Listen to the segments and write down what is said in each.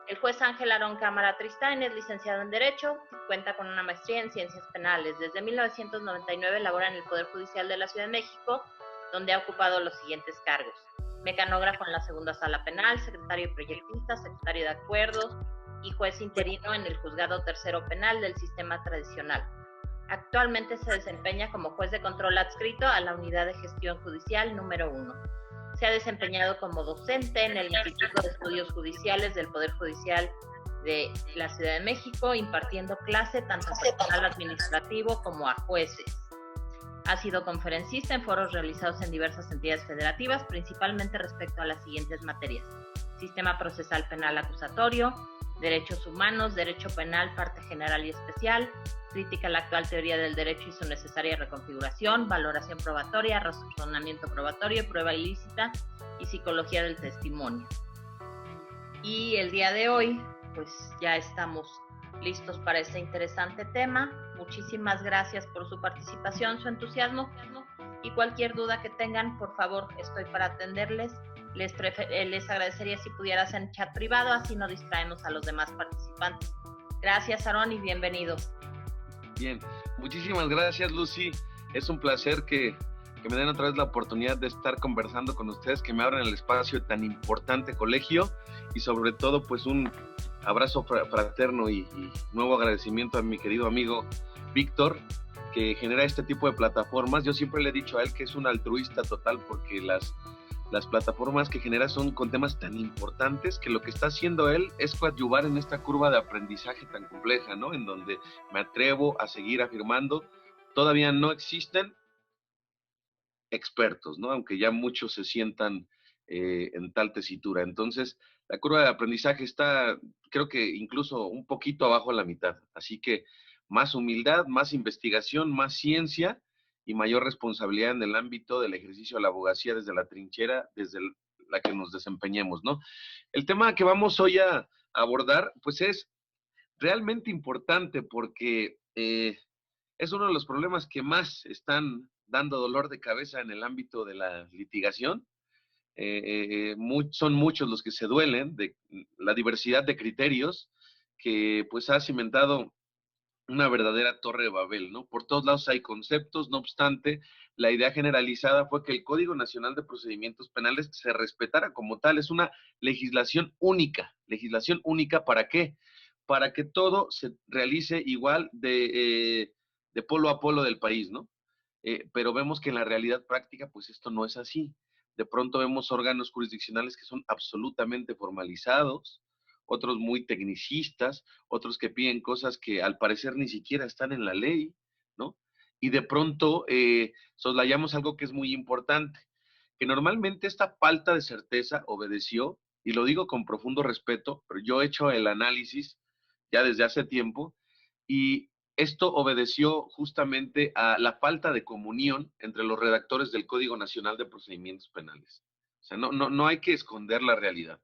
El juez Ángel Aarón Cámara Tristán es licenciado en Derecho, cuenta con una maestría en Ciencias Penales. Desde 1999 labora en el Poder Judicial de la Ciudad de México, donde ha ocupado los siguientes cargos: mecanógrafo en la Segunda Sala Penal, secretario proyectista, secretario de acuerdos y juez interino en el Juzgado Tercero Penal del Sistema Tradicional. Actualmente se desempeña como juez de control adscrito a la Unidad de Gestión Judicial número 1. Se ha desempeñado como docente en el Instituto de Estudios Judiciales del Poder Judicial de la Ciudad de México, impartiendo clase tanto a personal administrativo como a jueces. Ha sido conferencista en foros realizados en diversas entidades federativas, principalmente respecto a las siguientes materias: Sistema Procesal Penal Acusatorio, Derechos Humanos, Derecho Penal, Parte General y Especial, Crítica a la actual teoría del derecho y su necesaria reconfiguración, Valoración probatoria, Razonamiento probatorio, Prueba ilícita y Psicología del testimonio. Y el día de hoy, pues ya estamos listos para este interesante tema. Muchísimas gracias por su participación, su entusiasmo, y cualquier duda que tengan, por favor, estoy para atenderles. Les agradecería si pudieras en chat privado, así no distraemos a los demás participantes. Gracias, Aarón, y bienvenido. Bien, muchísimas gracias, Lucy. Es un placer que me den otra vez la oportunidad de estar conversando con ustedes, que me abran el espacio tan importante, colegio, y sobre todo pues un abrazo fraterno y nuevo agradecimiento a mi querido amigo Víctor, que genera este tipo de plataformas. Yo siempre le he dicho a él que es un altruista total, porque las plataformas que genera son con temas tan importantes que lo que está haciendo él es coadyuvar en esta curva de aprendizaje tan compleja, ¿no? En donde me atrevo a seguir afirmando, todavía no existen expertos, ¿no? Aunque ya muchos se sientan en tal tesitura. Entonces, la curva de aprendizaje está, creo que incluso un poquito abajo a la mitad. Así que más humildad, más investigación, más ciencia y mayor responsabilidad en el ámbito del ejercicio de la abogacía desde la trinchera, desde la que nos desempeñemos, ¿no? El tema que vamos hoy a abordar, pues es realmente importante porque es uno de los problemas que más están dando dolor de cabeza en el ámbito de la litigación. Son muchos los que se duelen de la diversidad de criterios que pues ha cimentado una verdadera torre de Babel, ¿no? Por todos lados hay conceptos, no obstante, la idea generalizada fue que el Código Nacional de Procedimientos Penales se respetara como tal. Es una legislación única. ¿Legislación única para qué? Para que todo se realice igual de polo a polo del país, ¿no? Pero vemos que en la realidad práctica, pues esto no es así. De pronto vemos órganos jurisdiccionales que son absolutamente formalizados, otros muy tecnicistas, otros que piden cosas que al parecer ni siquiera están en la ley, ¿no? Y de pronto soslayamos algo que es muy importante, que normalmente esta falta de certeza obedeció, y lo digo con profundo respeto, pero yo he hecho el análisis ya desde hace tiempo, y esto obedeció justamente a la falta de comunión entre los redactores del Código Nacional de Procedimientos Penales. O sea, no hay que esconder la realidad.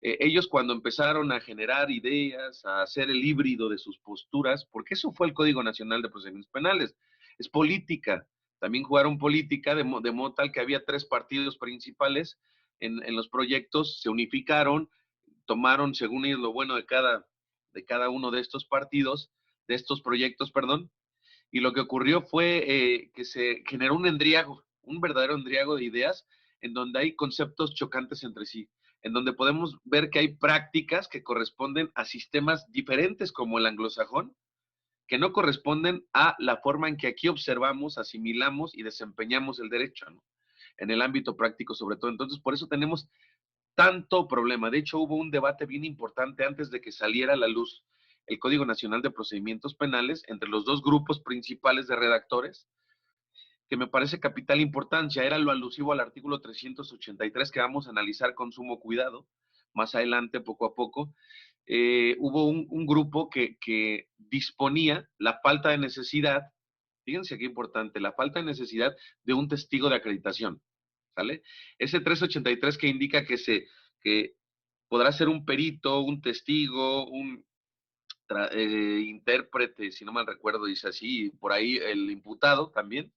Ellos cuando empezaron a generar ideas, a hacer el híbrido de sus posturas, porque eso fue el Código Nacional de Procedimientos Penales, es política. También jugaron política de modo tal que había tres partidos principales en los proyectos, se unificaron, tomaron según ellos lo bueno de cada uno de estos partidos, de estos proyectos, perdón, y lo que ocurrió fue que se generó un endriago, un verdadero endriago de ideas, en donde hay conceptos chocantes entre sí, en donde podemos ver que hay prácticas que corresponden a sistemas diferentes como el anglosajón, que no corresponden a la forma en que aquí observamos, asimilamos y desempeñamos el derecho, ¿no? En el ámbito práctico sobre todo. Entonces, por eso tenemos tanto problema. De hecho, hubo un debate bien importante antes de que saliera a la luz el Código Nacional de Procedimientos Penales entre los dos grupos principales de redactores, que me parece capital importancia. Era lo alusivo al artículo 383 que vamos a analizar con sumo cuidado más adelante, poco a poco. Hubo un grupo que disponía la falta de necesidad, fíjense qué importante, la falta de necesidad de un testigo de acreditación, ¿sale? Ese 383 que indica que podrá ser un perito, un testigo, un intérprete, si no mal recuerdo, dice así, por ahí el imputado también,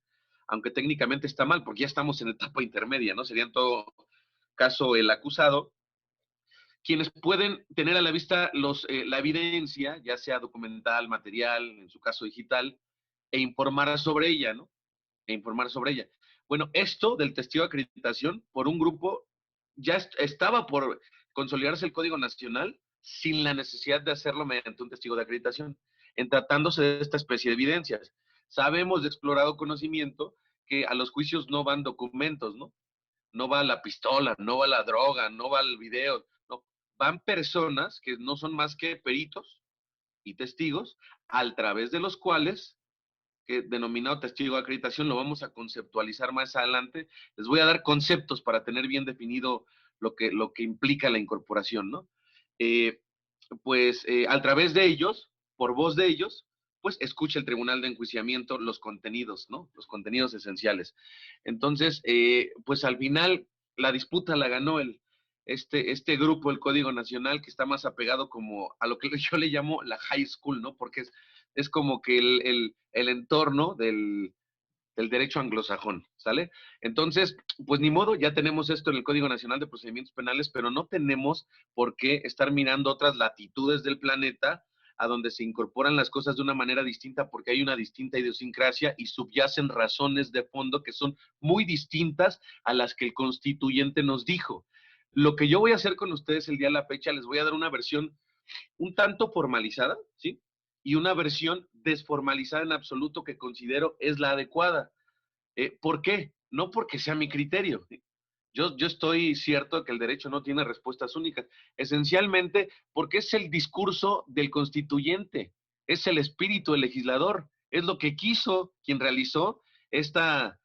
aunque técnicamente está mal, porque ya estamos en etapa intermedia, ¿no? Sería en todo caso el acusado, quienes pueden tener a la vista la evidencia, ya sea documental, material, en su caso digital, e informar sobre ella, ¿no? E informar sobre ella. Bueno, esto del testigo de acreditación por un grupo ya estaba por consolidarse el Código Nacional sin la necesidad de hacerlo mediante un testigo de acreditación, en tratándose de esta especie de evidencias. Sabemos de explorado conocimiento que a los juicios no van documentos, ¿no? No va la pistola, no va la droga, no va el video, no. Van personas que no son más que peritos y testigos, a través de los cuales, que denominado testigo de acreditación, lo vamos a conceptualizar más adelante. Les voy a dar conceptos para tener bien definido lo que implica la incorporación, ¿no? Eh, a través de ellos, por voz de ellos, pues escucha el tribunal de enjuiciamiento los contenidos, ¿no? Los contenidos esenciales. Entonces, pues al final la disputa la ganó este grupo, el Código Nacional, que está más apegado como a lo que yo le llamo la high school, ¿no? Porque es como que el entorno del derecho anglosajón, ¿sale? Entonces, pues ni modo, ya tenemos esto en el Código Nacional de Procedimientos Penales, pero no tenemos por qué estar mirando otras latitudes del planeta a donde se incorporan las cosas de una manera distinta porque hay una distinta idiosincrasia y subyacen razones de fondo que son muy distintas a las que el constituyente nos dijo. Lo que yo voy a hacer con ustedes el día de la fecha, les voy a dar una versión un tanto formalizada, ¿sí? Y una versión desformalizada en absoluto que considero es la adecuada. ¿Por qué? No porque sea mi criterio. Yo estoy cierto de que el derecho no tiene respuestas únicas. Esencialmente porque es el discurso del constituyente, es el espíritu del legislador, es lo que quiso quien realizó esta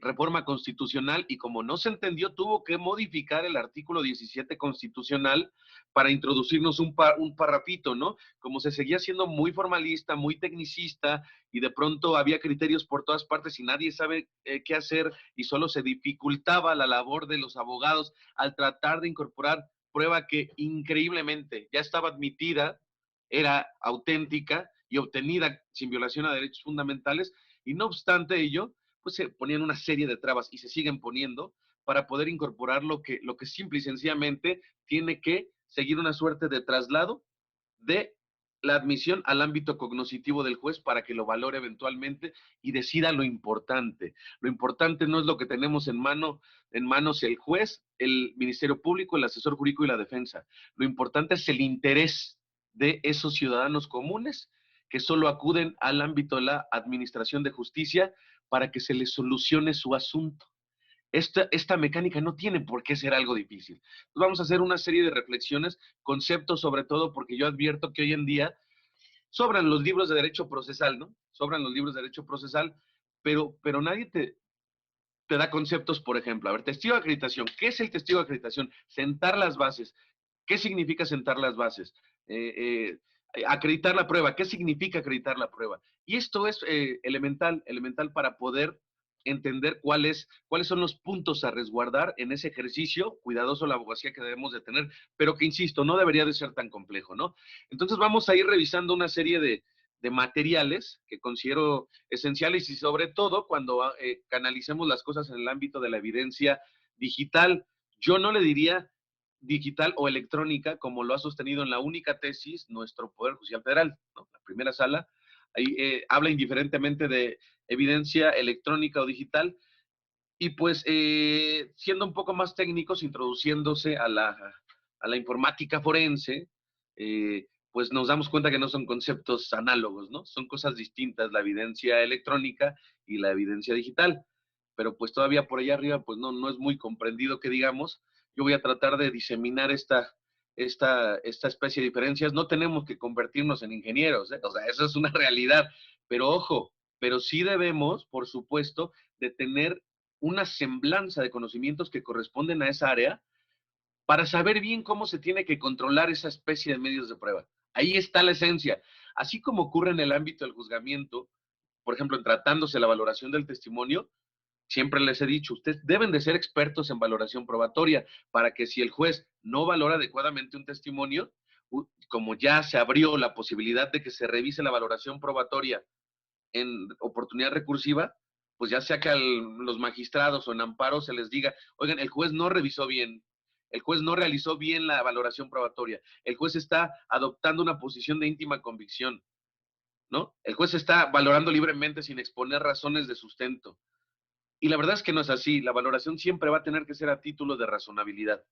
reforma constitucional y como no se entendió, tuvo que modificar el artículo 17 constitucional para introducirnos un parrafito, ¿no? Como se seguía siendo muy formalista, muy tecnicista y de pronto había criterios por todas partes y nadie sabe qué hacer y solo se dificultaba la labor de los abogados al tratar de incorporar prueba que increíblemente ya estaba admitida, era auténtica y obtenida sin violación a derechos fundamentales, y no obstante ello, pues se ponían una serie de trabas y se siguen poniendo para poder incorporar lo que simple y sencillamente tiene que seguir una suerte de traslado de la admisión al ámbito cognoscitivo del juez para que lo valore eventualmente y decida lo importante. Lo importante no es lo que tenemos en manos el juez, el Ministerio Público, el asesor jurídico y la defensa. Lo importante es el interés de esos ciudadanos comunes que solo acuden al ámbito de la administración de justicia para que se les solucione su asunto. Esta mecánica no tiene por qué ser algo difícil. Entonces vamos a hacer una serie de reflexiones, conceptos sobre todo, porque yo advierto que hoy en día sobran los libros de derecho procesal, ¿no? Sobran los libros de derecho procesal, pero nadie te da conceptos, por ejemplo. A ver, testigo de acreditación. ¿Qué es el testigo de acreditación? Sentar las bases. ¿Qué significa sentar las bases? Acreditar la prueba. ¿Qué significa acreditar la prueba? Y esto es elemental para poder entender cuáles son los puntos a resguardar en ese ejercicio cuidadoso de la abogacía que debemos de tener, pero que, insisto, no debería de ser tan complejo, ¿no? Entonces vamos a ir revisando una serie de materiales que considero esenciales y sobre todo cuando canalicemos las cosas en el ámbito de la evidencia digital. Yo no le diría digital o electrónica, como lo ha sostenido en la única tesis nuestro Poder Judicial Federal, ¿no? La primera sala, ahí habla indiferentemente de evidencia electrónica o digital, y pues siendo un poco más técnicos, introduciéndose a la informática forense, pues nos damos cuenta que no son conceptos análogos, ¿no? Son cosas distintas, la evidencia electrónica y la evidencia digital, pero pues todavía por allá arriba, pues no es muy comprendido que digamos. Yo voy a tratar de diseminar esta especie de diferencias. No tenemos que convertirnos en ingenieros, ¿eh? O sea, eso es una realidad, pero ojo, pero sí debemos, por supuesto, de tener una semblanza de conocimientos que corresponden a esa área para saber bien cómo se tiene que controlar esa especie de medios de prueba. Ahí está la esencia. Así como ocurre en el ámbito del juzgamiento, por ejemplo, en tratándose la valoración del testimonio, siempre les he dicho, ustedes deben de ser expertos en valoración probatoria para que si el juez no valora adecuadamente un testimonio, como ya se abrió la posibilidad de que se revise la valoración probatoria en oportunidad recursiva, pues ya sea que a los magistrados o en amparo se les diga, oigan, el juez no revisó bien el juez no realizó bien la valoración probatoria, el juez está adoptando una posición de íntima convicción, ¿no? El juez está valorando libremente sin exponer razones de sustento. Y la verdad es que no es así. La valoración siempre va a tener que ser a título de razonabilidad,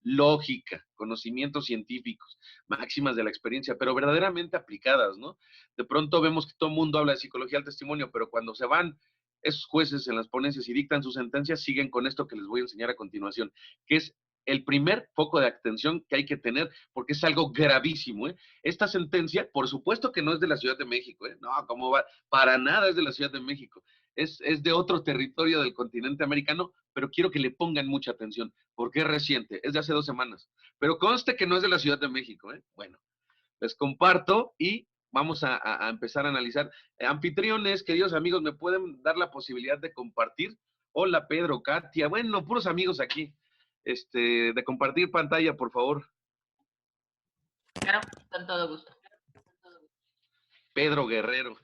lógica, conocimientos científicos, máximas de la experiencia, pero verdaderamente aplicadas, ¿no? De pronto vemos que todo el mundo habla de psicología del testimonio, pero cuando se van esos jueces en las ponencias y dictan sus sentencias, siguen con esto que les voy a enseñar a continuación, que es el primer foco de atención que hay que tener, porque es algo gravísimo, ¿eh? Esta sentencia, por supuesto que no es de la Ciudad de México, ¿eh? No, ¿cómo va? Para nada es de la Ciudad de México. Es de otro territorio del continente americano, pero quiero que le pongan mucha atención, porque es reciente, es de hace 2 semanas. Pero conste que no es de la Ciudad de México, ¿eh? Bueno, les comparto y vamos a empezar a analizar. Anfitriones, queridos amigos, ¿me pueden dar la posibilidad de compartir? Hola, Pedro, Katia, bueno, puros amigos aquí. De compartir pantalla, por favor. Claro, con todo gusto. Pedro Guerrero.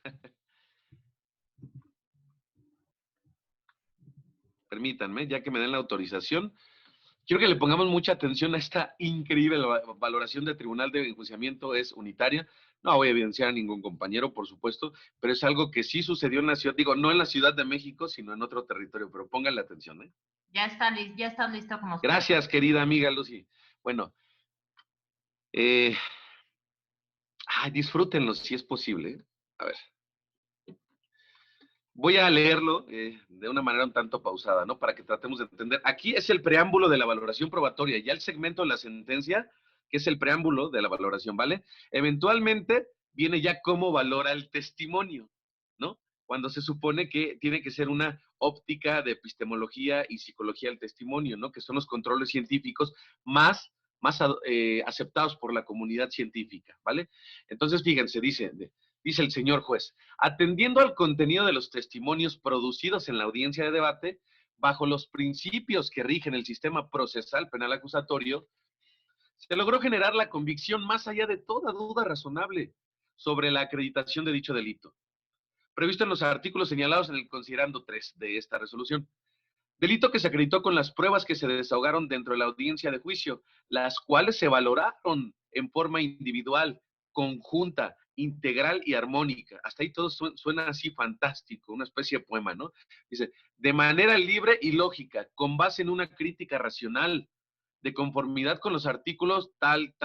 Permítanme, ya que me den la autorización. Quiero que le pongamos mucha atención a esta increíble valoración de tribunal de enjuiciamiento, es unitaria. No voy a evidenciar a ningún compañero, por supuesto, pero es algo que sí sucedió en la ciudad, digo, no en la Ciudad de México, sino en otro territorio, pero pónganle atención, ¿eh? Ya estás listo como Gracias, querida amiga Lucy. Bueno, disfrútenlo si es posible, ¿eh? A ver. Voy a leerlo de una manera un tanto pausada, ¿no? Para que tratemos de entender. Aquí es el preámbulo de la valoración probatoria, ya el segmento de la sentencia, que es el preámbulo de la valoración, ¿vale? Eventualmente viene ya cómo valora el testimonio, ¿no? Cuando se supone que tiene que ser una óptica de epistemología y psicología del testimonio, ¿no? Que son los controles científicos más aceptados por la comunidad científica, ¿vale? Entonces, fíjense, dice el señor juez, atendiendo al contenido de los testimonios producidos en la audiencia de debate, bajo los principios que rigen el sistema procesal penal acusatorio, se logró generar la convicción más allá de toda duda razonable sobre la acreditación de dicho delito, previsto en los artículos señalados en el considerando 3 de esta resolución. Delito que se acreditó con las pruebas que se desahogaron dentro de la audiencia de juicio, las cuales se valoraron en forma individual, conjunta, integral y armónica. Hasta ahí todo suena así fantástico, una especie de poema, ¿no? Dice, de manera libre y lógica, con base en una crítica racional, de conformidad con los artículos tal,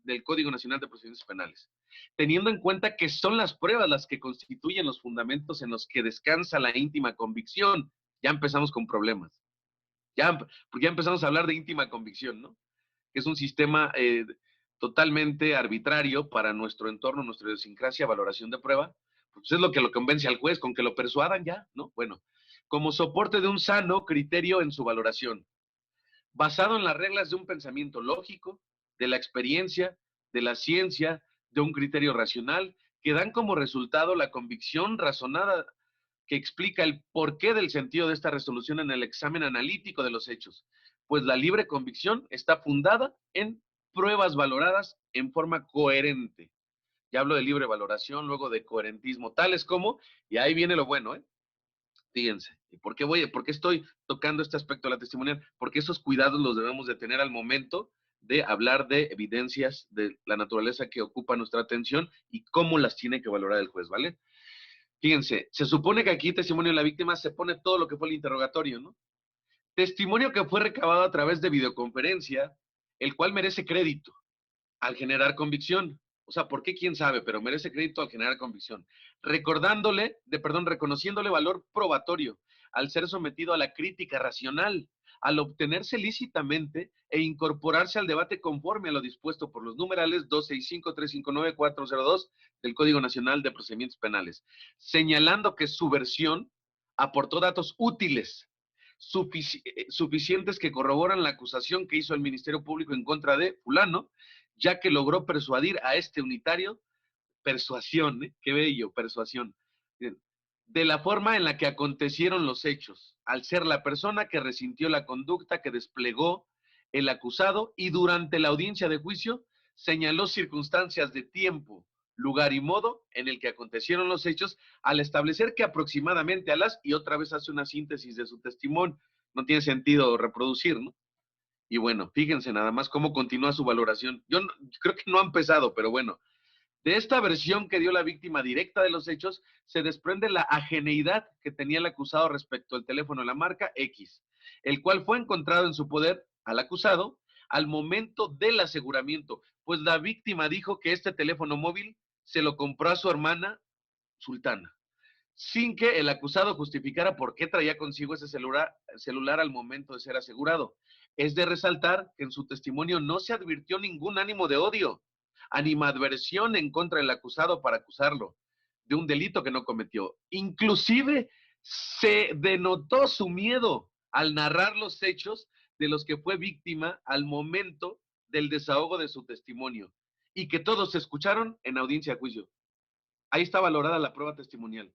del Código Nacional de Procedimientos Penales, teniendo en cuenta que son las pruebas las que constituyen los fundamentos en los que descansa la íntima convicción. Ya empezamos con problemas. Porque ya empezamos a hablar de íntima convicción, ¿no? Que es un sistema totalmente arbitrario para nuestro entorno, nuestra idiosincrasia, valoración de prueba. Pues es lo que lo convence al juez, con que lo persuadan ya, ¿no? Bueno, como soporte de un sano criterio en su valoración, basado en las reglas de un pensamiento lógico, de la experiencia, de la ciencia, de un criterio racional, que dan como resultado la convicción razonada que explica el porqué del sentido de esta resolución en el examen analítico de los hechos, pues la libre convicción está fundada en pruebas valoradas en forma coherente. Ya hablo de libre valoración, luego de coherentismo, tales como, y ahí viene lo bueno, fíjense, ¿y por qué estoy tocando este aspecto de la testimonial? Porque esos cuidados los debemos de tener al momento de hablar de evidencias de la naturaleza que ocupa nuestra atención y cómo las tiene que valorar el juez, ¿vale? Fíjense, se supone que aquí testimonio de la víctima se pone todo lo que fue el interrogatorio, ¿no? Testimonio que fue recabado a través de videoconferencia, el cual merece crédito al generar convicción. O sea, ¿por qué? ¿Quién sabe? Pero merece crédito al generar convicción. Reconociéndole valor probatorio al ser sometido a la crítica racional, al obtenerse lícitamente e incorporarse al debate conforme a lo dispuesto por los numerales 265, 359, 402 del Código Nacional de Procedimientos Penales, señalando que su versión aportó datos útiles, suficientes que corroboran la acusación que hizo el Ministerio Público en contra de fulano, ya que logró persuadir a este unitario, persuasión, qué bello, persuasión, de la forma en la que acontecieron los hechos, al ser la persona que resintió la conducta que desplegó el acusado y durante la audiencia de juicio señaló circunstancias de tiempo, lugar y modo en el que acontecieron los hechos, al establecer que aproximadamente y otra vez hace una síntesis de su testimonio. No tiene sentido reproducir, ¿no? Y bueno, fíjense nada más cómo continúa su valoración. Creo que no ha empezado, pero bueno. De esta versión que dio la víctima directa de los hechos, se desprende la ajeneidad que tenía el acusado respecto al teléfono de la marca X, el cual fue encontrado en su poder al acusado al momento del aseguramiento, pues la víctima dijo que este teléfono móvil se lo compró a su hermana Sultana, sin que el acusado justificara por qué traía consigo ese celular al momento de ser asegurado. Es de resaltar que en su testimonio no se advirtió ningún ánimo de odio, animadversión en contra del acusado para acusarlo de un delito que no cometió. Inclusive se denotó su miedo al narrar los hechos de los que fue víctima al momento del desahogo de su testimonio y que todos se escucharon en audiencia de juicio. Ahí está valorada la prueba testimonial.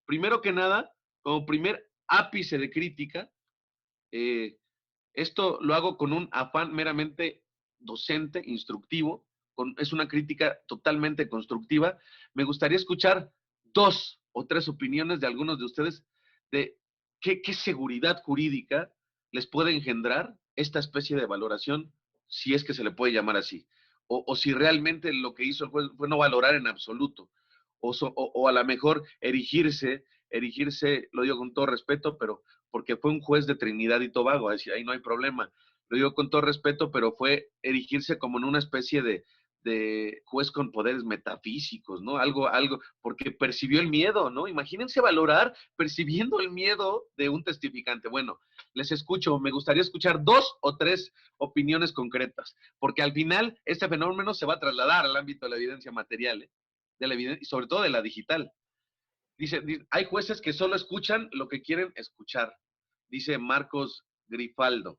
Primero que nada, como primer ápice de crítica, esto lo hago con un afán meramente docente, instructivo, es una crítica totalmente constructiva. Me gustaría escuchar 2 o 3 opiniones de algunos de ustedes de qué seguridad jurídica les puede engendrar esta especie de valoración, si es que se le puede llamar así, o si realmente lo que hizo el juez fue no valorar en absoluto, o a lo mejor erigirse, lo digo con todo respeto, pero porque fue un juez de Trinidad y Tobago, decir, ahí no hay problema. Lo digo con todo respeto, pero fue erigirse como en una especie de juez con poderes metafísicos, ¿no? Algo, porque percibió el miedo, ¿no? Imagínense valorar percibiendo el miedo de un testificante. Bueno, les escucho, me gustaría escuchar 2 o 3 opiniones concretas, porque al final este fenómeno se va a trasladar al ámbito de la evidencia material, ¿eh? De la evidencia, y sobre todo de la digital. Dice, hay jueces que solo escuchan lo que quieren escuchar, dice Marcos Grifaldo.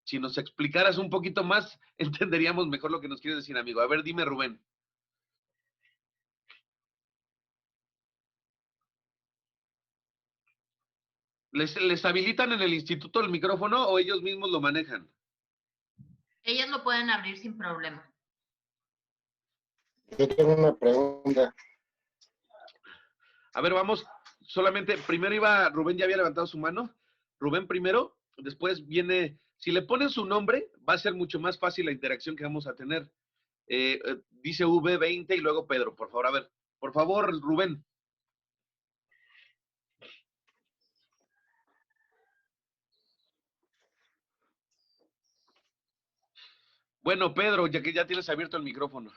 Si nos explicaras un poquito más, entenderíamos mejor lo que nos quieres decir, amigo. A ver, dime, Rubén. ¿Les habilitan en el instituto el micrófono o ellos mismos lo manejan? Ellos lo pueden abrir sin problema. Yo tengo una pregunta. A ver, vamos. Solamente, primero iba, Rubén ya había levantado su mano. Rubén primero, después viene, si le ponen su nombre, va a ser mucho más fácil la interacción que vamos a tener. Dice V20 y luego Pedro, por favor. A ver, por favor, Rubén. Bueno, Pedro, ya que ya tienes abierto el micrófono.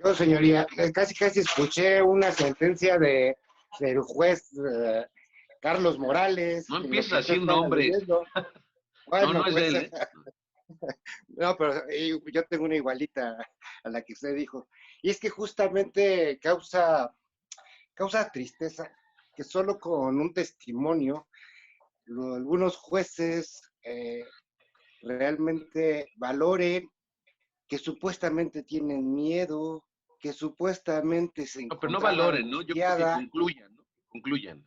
Yo, señoría, casi escuché una sentencia del juez Carlos Morales. No empieces así nombres. Bueno, no es pues, él, ¿eh? No, pero yo tengo una igualita a la que usted dijo. Y es que justamente causa tristeza que solo con un testimonio algunos jueces realmente valoren que supuestamente tienen miedo, que supuestamente se No, pero no encontraban valoren, ¿no? Yo creo que concluyan, ¿no? Concluyen.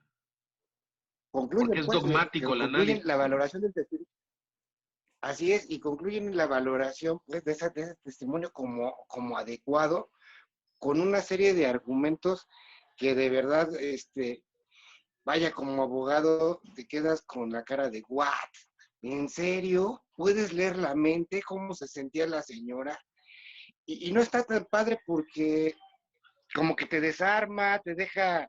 Porque es pues, dogmático el concluyen análisis. la valoración del testimonio. Así es, y concluyen la valoración pues, de ese testimonio como adecuado, con una serie de argumentos que de verdad, vaya, como abogado, te quedas con la cara de ¿what? ¿En serio? ¿Puedes leer la mente? ¿Cómo se sentía la señora? Y no está tan padre porque como que te desarma, te deja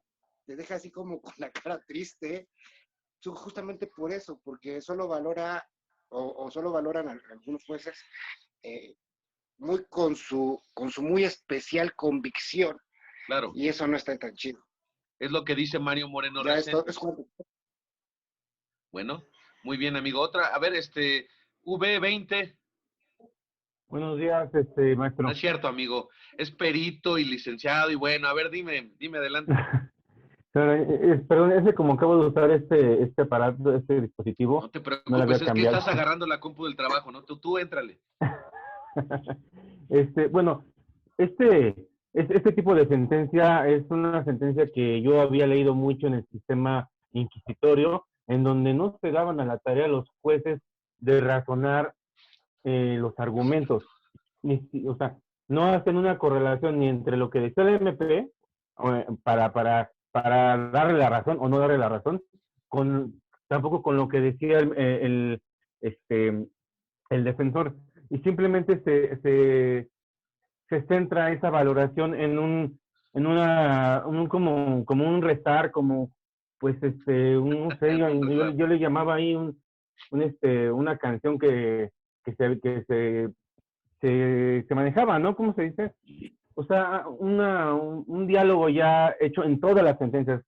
así como con la cara triste, justamente por eso, porque solo valora o solo valoran a algunos jueces muy con su muy especial convicción. Claro. Y eso no está tan chido. Es lo que dice Mario Moreno Ya Reséndiz. es cuando... Bueno, muy bien, amigo. Otra, a ver, V20. Buenos días, maestro. No es cierto, amigo. Es perito y licenciado y bueno, a ver, dime adelante. Perdón, como acabo de usar este aparato, este dispositivo. No te preocupes, es que estás agarrando la compu del trabajo, ¿no? Tú éntrale. Bueno, este tipo de sentencia es una sentencia que yo había leído mucho en el sistema inquisitorio, en donde no se daban a la tarea los jueces de razonar los argumentos. O sea, no hacen una correlación ni entre lo que decía el MP para darle la razón o no darle la razón con tampoco con lo que decía el defensor. Y simplemente se centra esa valoración como un restar, como, pues, no sé, yo le llamaba ahí una canción que se manejaba, ¿no? ¿Cómo se dice? O sea, un diálogo ya hecho en todas las sentencias.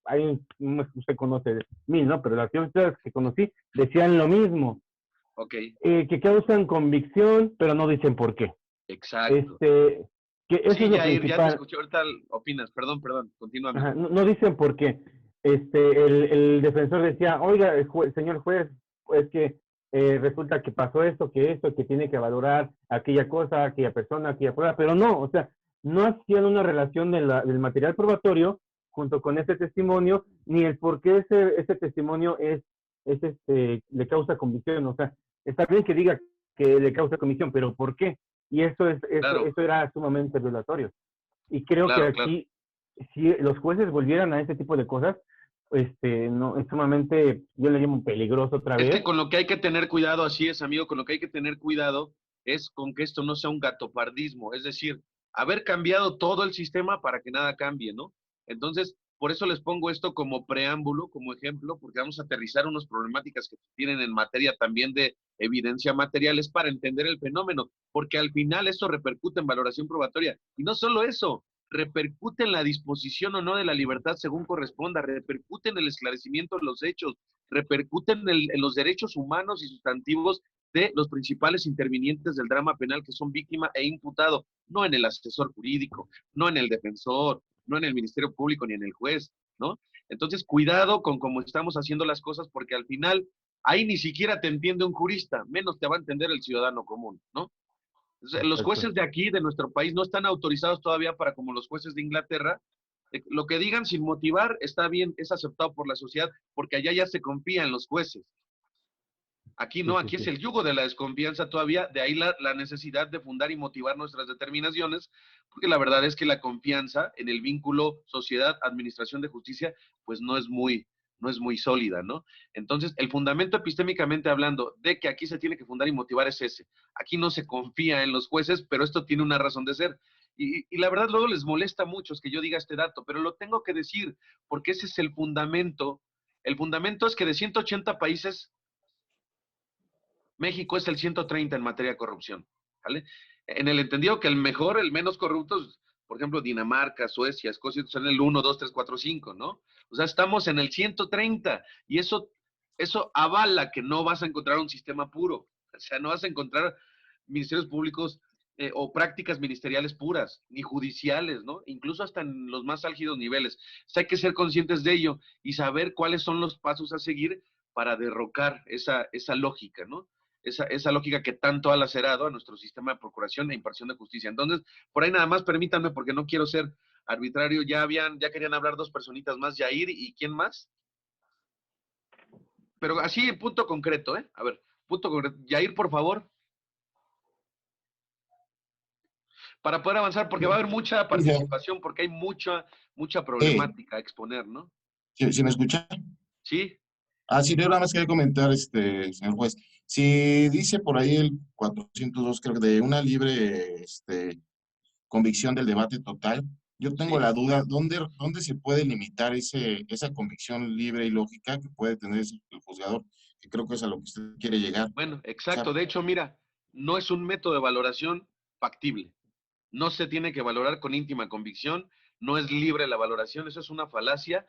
Ahí usted conoce mil, ¿no? Pero las sentencias que conocí decían lo mismo, Ok, que causan convicción, pero no dicen por qué. exacto. Que eso Sí, es lo Jair, ya te principal. escuché, ahorita opinas, perdón, continúame. Ajá, no dicen por qué. El defensor decía, oiga, señor juez, pues que resulta que pasó esto, que tiene que valorar aquella cosa, aquella persona, aquella prueba, pero no, o sea, no hacían una relación del material probatorio junto con ese testimonio, ni el por qué ese testimonio le causa convicción. O sea, está bien que diga que le causa convicción, pero ¿por qué? Y Claro, eso era sumamente violatorio. Y creo que claro, claro. aquí, si los jueces volvieran a ese tipo de cosas, no, es sumamente, yo le llamo peligroso otra Es que vez. con lo que hay que tener cuidado, así es, amigo, con lo que hay que tener cuidado es con que esto no sea un gatopardismo, es decir, haber cambiado todo el sistema para que nada cambie, ¿no? Entonces, por eso les pongo esto como preámbulo, como ejemplo, porque vamos a aterrizar unas problemáticas que tienen en materia también de evidencia material, es para entender el fenómeno, porque al final esto repercute en valoración probatoria. Y no solo eso, repercute en la disposición o no de la libertad según corresponda, repercute en el esclarecimiento de los hechos, repercuten en los derechos humanos y sustantivos de los principales intervinientes del drama penal que son víctima e imputado, no en el asesor jurídico, no en el defensor, no en el Ministerio Público ni en el juez, ¿no? Entonces, cuidado con cómo estamos haciendo las cosas porque al final ahí ni siquiera te entiende un jurista, menos te va a entender el ciudadano común, ¿no? Los Exacto. jueces de aquí, de nuestro país, no están autorizados todavía para como los jueces de Inglaterra. Lo que digan sin motivar está bien, es aceptado por la sociedad, porque allá ya se confía en los jueces. Aquí Sí, no, sí, aquí es sí. el yugo de la desconfianza todavía, de ahí la necesidad de fundar y motivar nuestras determinaciones, porque la verdad es que la confianza en el vínculo sociedad-administración de justicia, pues no es muy sólida, ¿no? Entonces, el fundamento epistémicamente hablando de que aquí se tiene que fundar y motivar es ese. Aquí no se confía en los jueces, pero esto tiene una razón de ser. Y la verdad luego les molesta a muchos que yo diga este dato, pero lo tengo que decir, porque ese es el fundamento. El fundamento es que de 180 países, México es el 130 en materia de corrupción, ¿vale? En el entendido que el mejor, el menos corrupto, por ejemplo, Dinamarca, Suecia, Escocia, son el 1, 2, 3, 4, 5, ¿no? O sea, estamos en el 130 y eso avala que no vas a encontrar un sistema puro. O sea, no vas a encontrar ministerios públicos o prácticas ministeriales puras, ni judiciales, ¿no? Incluso hasta en los más álgidos niveles. O sea, hay que ser conscientes de ello y saber cuáles son los pasos a seguir para derrocar esa lógica, ¿no? Esa lógica que tanto ha lacerado a nuestro sistema de procuración e impartición de justicia. Entonces, por ahí nada más permítanme, porque no quiero ser arbitrario, ya querían hablar dos personitas más, Yair y ¿quién más? Pero así, punto concreto, ¿eh? A ver, punto concreto. Yair, por favor, para poder avanzar, porque va a haber mucha Sí, participación, porque hay mucha problemática a exponer, ¿no? ¿sí me escucha? Sí, Sí, yo nada más quería comentar, señor juez. Si dice por ahí el 402, creo que de una libre, convicción del debate total, yo tengo sí. la duda, ¿dónde se puede limitar esa convicción libre y lógica que puede tener el juzgador? Que creo que es a lo que usted quiere llegar. Bueno, O sea, exacto. De hecho, mira, no es un método de valoración factible. No se tiene que valorar con íntima convicción, no es libre la valoración, eso es una falacia,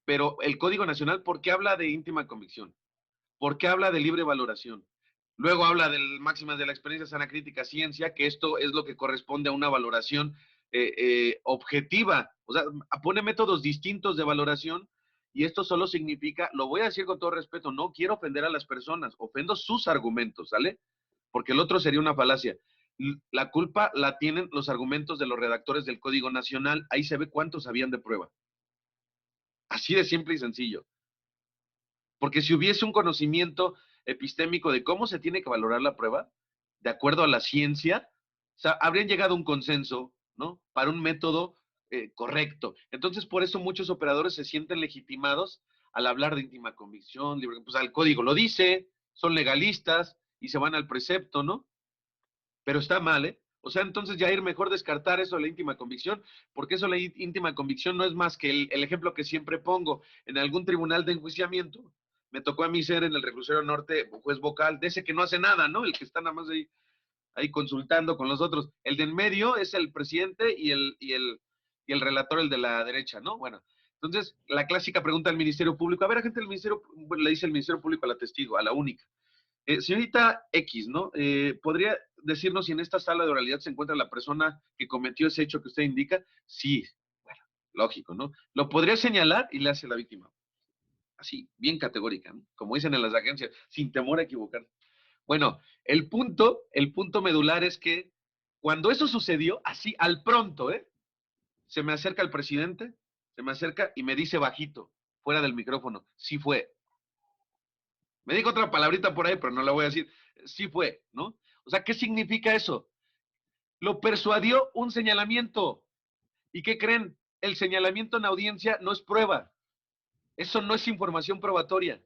pero el Código Nacional, ¿por qué habla de íntima convicción? ¿Por qué habla de libre valoración? Luego habla del máximas de la experiencia sana crítica ciencia, que esto es lo que corresponde a una valoración objetiva, o sea, pone métodos distintos de valoración y esto solo significa, lo voy a decir con todo respeto, no quiero ofender a las personas, ofendo sus argumentos, ¿sale? Porque el otro sería una falacia. La culpa la tienen los argumentos de los redactores del Código Nacional, ahí se ve cuántos habían de prueba. Así de simple y sencillo. Porque si hubiese un conocimiento epistémico de cómo se tiene que valorar la prueba, de acuerdo a la ciencia, o sea, habrían llegado a un consenso, ¿no? Para un método correcto. Entonces, por eso muchos operadores se sienten legitimados al hablar de íntima convicción, pues al código lo dice, son legalistas y se van al precepto, ¿no? Pero está mal, ¿eh? O sea, entonces, Jair, mejor descartar eso de la íntima convicción, porque eso de la íntima convicción no es más que el ejemplo que siempre pongo. En algún tribunal de enjuiciamiento, me tocó a mí ser en el Reclusorio Norte juez vocal, de ese que no hace nada, ¿no? El que está nada más ahí consultando con los otros. El de en medio es el presidente y el relator, el de la derecha, ¿no? Bueno, entonces, la clásica pregunta del Ministerio Público, a ver, gente del Ministerio, le dice el Ministerio Público a la testigo, a la única. Señorita X, ¿no? ¿Podría decirnos si en esta sala de oralidad se encuentra la persona que cometió ese hecho que usted indica? Sí, bueno, lógico, ¿no? ¿Lo podría señalar? Y le hace la víctima. Así, bien categórica, ¿no? Como dicen en las agencias, sin temor a equivocarse. Bueno, el punto medular es que cuando eso sucedió, así al pronto, se me acerca el presidente, se me acerca y me dice bajito, fuera del micrófono, sí fue. Me dijo otra palabrita por ahí, pero no la voy a decir. Sí fue, ¿no? O sea, ¿qué significa eso? Lo persuadió un señalamiento. ¿Y qué creen? El señalamiento en audiencia no es prueba. Eso no es información probatoria.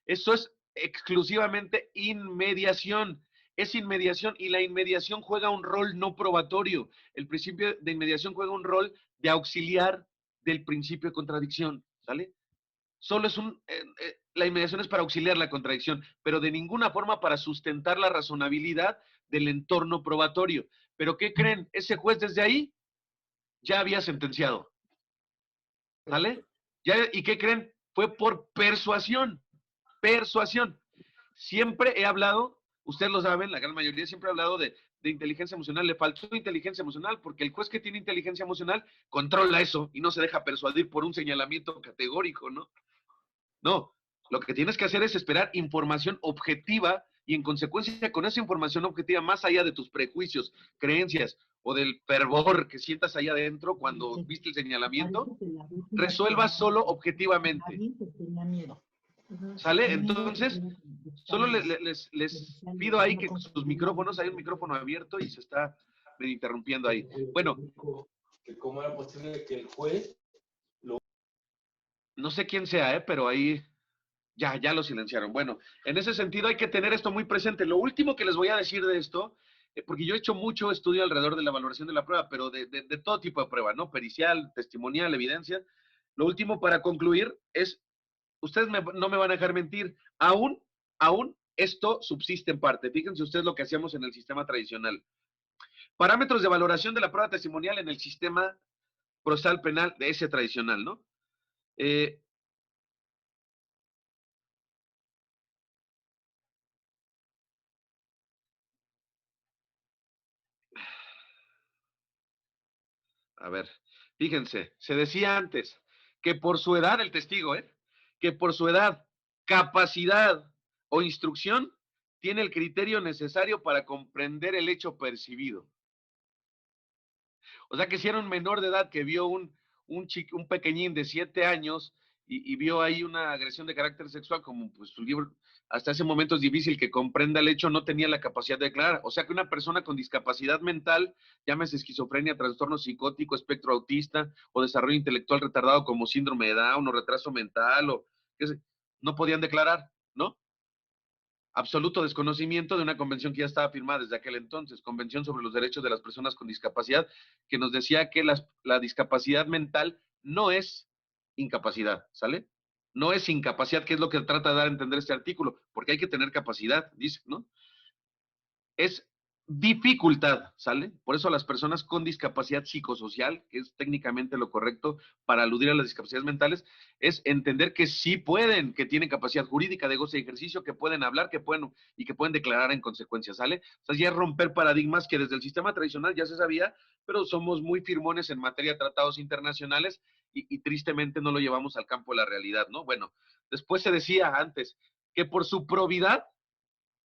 Eso es exclusivamente inmediación. Es inmediación y la inmediación juega un rol no probatorio. El principio de inmediación juega un rol de auxiliar del principio de contradicción, ¿sale? Solo es la inmediación es para auxiliar la contradicción, pero de ninguna forma para sustentar la razonabilidad del entorno probatorio. ¿Pero qué creen? Ese juez desde ahí ya había sentenciado. ¿Sale? ¿Y qué creen? Fue por persuasión. Persuasión. Siempre he hablado, ustedes lo saben, la gran mayoría siempre ha hablado de inteligencia emocional. Le faltó inteligencia emocional porque el juez que tiene inteligencia emocional controla eso y no se deja persuadir por un señalamiento categórico, ¿no? No, lo que tienes que hacer es esperar información objetiva y en consecuencia con esa información objetiva, más allá de tus prejuicios, creencias o del fervor que sientas ahí adentro cuando viste el señalamiento, resuelvas solo objetivamente. ¿Sale? Entonces, solo les pido ahí que sus micrófonos, hay un micrófono abierto y se está interrumpiendo ahí. Bueno. ¿Cómo era posible que el juez no sé quién sea, pero ahí ya lo silenciaron. Bueno, en ese sentido hay que tener esto muy presente. Lo último que les voy a decir de esto, porque yo he hecho mucho estudio alrededor de la valoración de la prueba, pero de todo tipo de prueba, ¿no? Pericial, testimonial, evidencia. Lo último para concluir es, ustedes no me van a dejar mentir, aún esto subsiste en parte. Fíjense ustedes lo que hacíamos en el sistema tradicional. Parámetros de valoración de la prueba testimonial en el sistema procesal penal de ese tradicional, ¿no? A ver, fíjense, se decía antes que por su edad, el testigo, que por su edad, capacidad o instrucción, tiene el criterio necesario para comprender el hecho percibido. O sea que si era un menor de edad que vio un pequeñín de 7 años y vio ahí una agresión de carácter sexual, como pues su libro, hasta ese momento es difícil que comprenda el hecho, no tenía la capacidad de declarar. O sea que una persona con discapacidad mental, llámese esquizofrenia, trastorno psicótico, espectro autista o desarrollo intelectual retardado como síndrome de Down o retraso mental o qué sé, no podían declarar, ¿no? Absoluto desconocimiento de una convención que ya estaba firmada desde aquel entonces, Convención sobre los Derechos de las Personas con Discapacidad, que nos decía que la discapacidad mental no es incapacidad, ¿sale? No es incapacidad, que es lo que trata de dar a entender este artículo, porque hay que tener capacidad, dice, ¿no? Es dificultad, ¿sale? Por eso a las personas con discapacidad psicosocial, que es técnicamente lo correcto para aludir a las discapacidades mentales, es entender que sí pueden, que tienen capacidad jurídica de goce y ejercicio, que pueden hablar, que pueden declarar en consecuencia, ¿sale? O sea, ya es romper paradigmas que desde el sistema tradicional ya se sabía, pero somos muy firmones en materia de tratados internacionales y tristemente no lo llevamos al campo de la realidad, ¿no? Bueno, después se decía antes que por su probidad,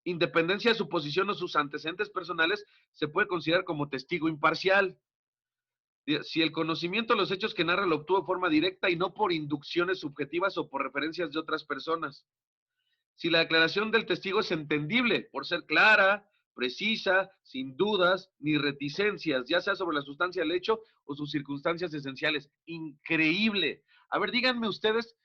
independencia de su posición o sus antecedentes personales, se puede considerar como testigo imparcial. Si el conocimiento de los hechos que narra lo obtuvo de forma directa y no por inducciones subjetivas o por referencias de otras personas. Si la declaración del testigo es entendible por ser clara, precisa, sin dudas ni reticencias, ya sea sobre la sustancia del hecho o sus circunstancias esenciales. Increíble. A ver, díganme ustedes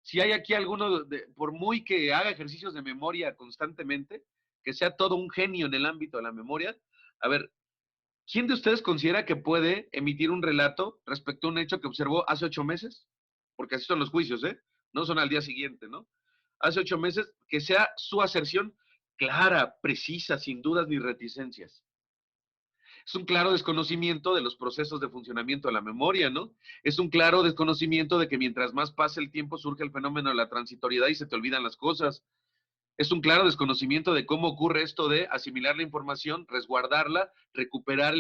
si hay aquí alguno, por muy que haga ejercicios de memoria constantemente, que sea todo un genio en el ámbito de la memoria, a ver, ¿quién de ustedes considera que puede emitir un relato respecto a un hecho que observó hace 8 meses? Porque así son los juicios, ¿eh? No son al día siguiente, ¿no? Hace 8 meses, que sea su aserción clara, precisa, sin dudas ni reticencias. Es un claro desconocimiento de los procesos de funcionamiento de la memoria, ¿no? Es un claro desconocimiento de que mientras más pasa el tiempo surge el fenómeno de la transitoriedad y se te olvidan las cosas. Es un claro desconocimiento de cómo ocurre esto de asimilar la información, resguardarla, recuperar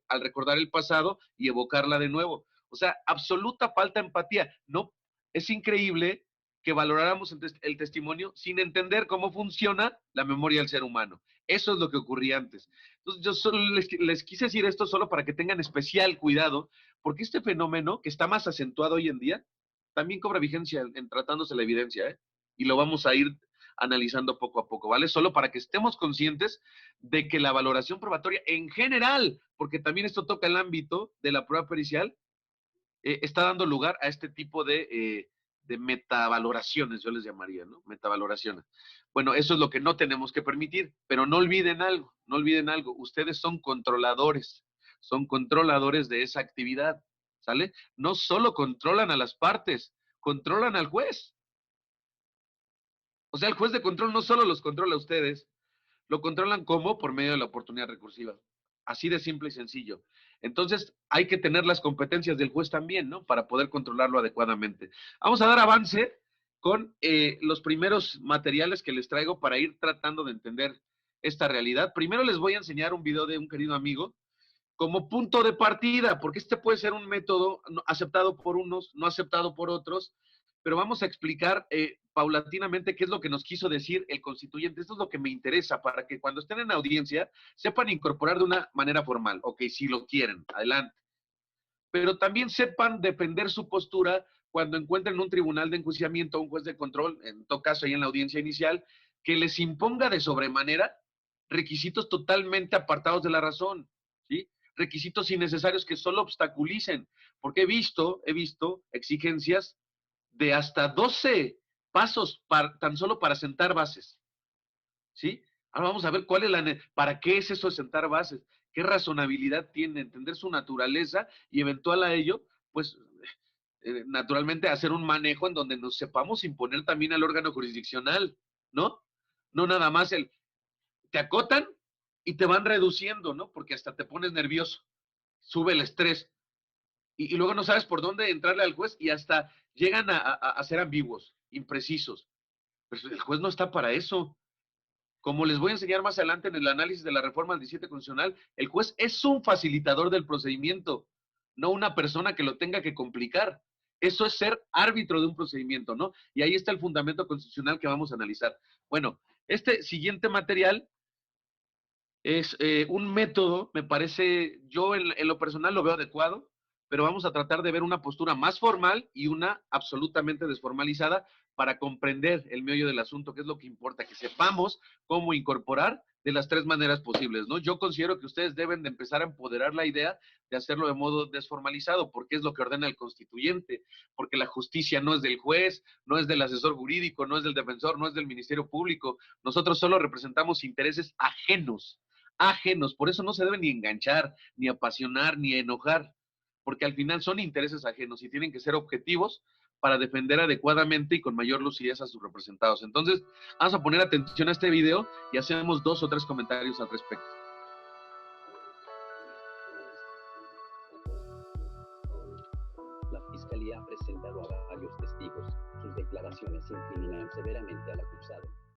al recordar el pasado y evocarla de nuevo. O sea, absoluta falta de empatía. No, es increíble que valoráramos el testimonio sin entender cómo funciona la memoria del ser humano. Eso es lo que ocurría antes. Entonces, yo solo les quise decir esto solo para que tengan especial cuidado, porque este fenómeno, que está más acentuado hoy en día, también cobra vigencia en tratándose la evidencia, ¿eh? Y lo vamos a ir analizando poco a poco, ¿vale? Solo para que estemos conscientes de que la valoración probatoria en general, porque también esto toca el ámbito de la prueba pericial, está dando lugar a este tipo de metavaloraciones, yo les llamaría, ¿no? Metavaloraciones. Bueno, eso es lo que no tenemos que permitir, pero no olviden algo, ustedes son controladores de esa actividad, ¿sale? No solo controlan a las partes, controlan al juez. O sea, el juez de control no solo los controla a ustedes, lo controlan como por medio de la oportunidad recursiva. Así de simple y sencillo. Entonces, hay que tener las competencias del juez también, ¿no? Para poder controlarlo adecuadamente. Vamos a dar avance con los primeros materiales que les traigo para ir tratando de entender esta realidad. Primero les voy a enseñar un video de un querido amigo como punto de partida, porque este puede ser un método aceptado por unos, no aceptado por otros, pero vamos a explicar paulatinamente qué es lo que nos quiso decir el constituyente. Esto es lo que me interesa, para que cuando estén en audiencia sepan incorporar de una manera formal. Ok, si lo quieren, adelante. Pero también sepan defender su postura cuando encuentren un tribunal de enjuiciamiento, un juez de control, en todo caso ahí en la audiencia inicial, que les imponga de sobremanera requisitos totalmente apartados de la razón, ¿sí? Requisitos innecesarios que solo obstaculicen, porque he visto exigencias de hasta 12 pasos tan solo para sentar bases, ¿sí? Ahora vamos a ver cuál es para qué es eso de sentar bases, qué razonabilidad tiene, entender su naturaleza y eventual a ello, pues, naturalmente hacer un manejo en donde nos sepamos imponer también al órgano jurisdiccional, ¿no? No nada más te acotan y te van reduciendo, ¿no? Porque hasta te pones nervioso, sube el estrés y luego no sabes por dónde entrarle al juez y hasta llegan a ser ambiguos, imprecisos. Pero el juez no está para eso. Como les voy a enseñar más adelante en el análisis de la reforma del 17 constitucional, el juez es un facilitador del procedimiento, no una persona que lo tenga que complicar. Eso es ser árbitro de un procedimiento, ¿no? Y ahí está el fundamento constitucional que vamos a analizar. Bueno, este siguiente material es un método, me parece, yo en lo personal lo veo adecuado, pero vamos a tratar de ver una postura más formal y una absolutamente desformalizada para comprender el meollo del asunto, que es lo que importa, que sepamos cómo incorporar de las tres maneras posibles, ¿no? Yo considero que ustedes deben de empezar a empoderar la idea de hacerlo de modo desformalizado, porque es lo que ordena el constituyente, porque la justicia no es del juez, no es del asesor jurídico, no es del defensor, no es del Ministerio Público, nosotros solo representamos intereses ajenos, por eso no se deben ni enganchar, ni apasionar, ni enojar, porque al final son intereses ajenos y tienen que ser objetivos para defender adecuadamente y con mayor lucidez a sus representados. Entonces, vamos a poner atención a este video y hacemos 2 o 3 comentarios al respecto. La Fiscalía ha presentado a varios testigos. Sus declaraciones incriminan severamente al acusado.